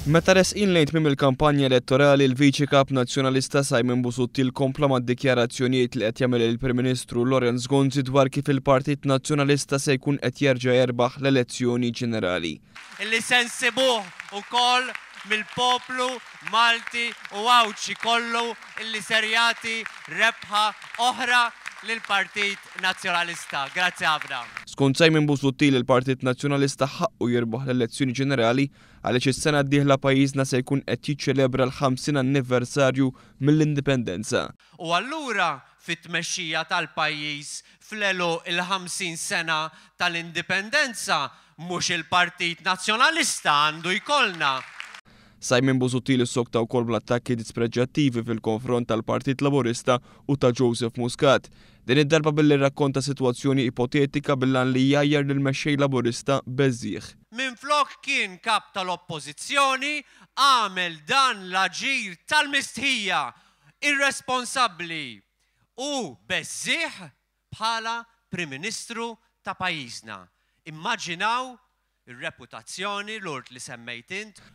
Meta resqin lejn tmiem il-kampanja elettorali l-Viċi Kap Nazzjonalista Simon Busuttil kompla mad-dikjarazzjonijiet li qed jagħmel il-Prim Ministru Lorenz Gonzi dwar kif il-Partit Nazzjonalista se jkun qed jerġa' jerbaħ l-elezzjoni ġenerali. Illi se nsibuh ukoll mill-poplu Malti u Awċi kollu illi ser jagħti rebħa oħra lill-Partit Nazzjonalista. Grazzi ħafna. Skont Simon Busuttil il-Partit Nazzjonalista ħaqqu jirbaħ l-elezzjoni ġenerali għaliex is-sena d-dieħla pajjiżna se jkun qed jiċċelebra l-50 anniversarju mill-indipendenza. U allura fit-tmexxija tal-pajjiż fl-elu il-50 sena tal-indipendenza mhux il-Partit Nazzjonalista għandu jkollna. Simon Busuttil issokta wkoll bl-attakki dispreġġattivi fil-konfront tal-Partit Laburista u ta' Joseph Muscat. Din id-darba billi rrakkonta sitwazzjoni ipotetika billan li jgħajjar lill-mexxej Laburista beżżieħ. Minflok kien kap tal-oppożizzjoni għamel dan l-aġir tal-mistħija irresponsabbli u beżżieħ bħala Prim Ministru ta' pajjiżna. Immaġinaw ir-reputazzjoni l-urt li semmejt int.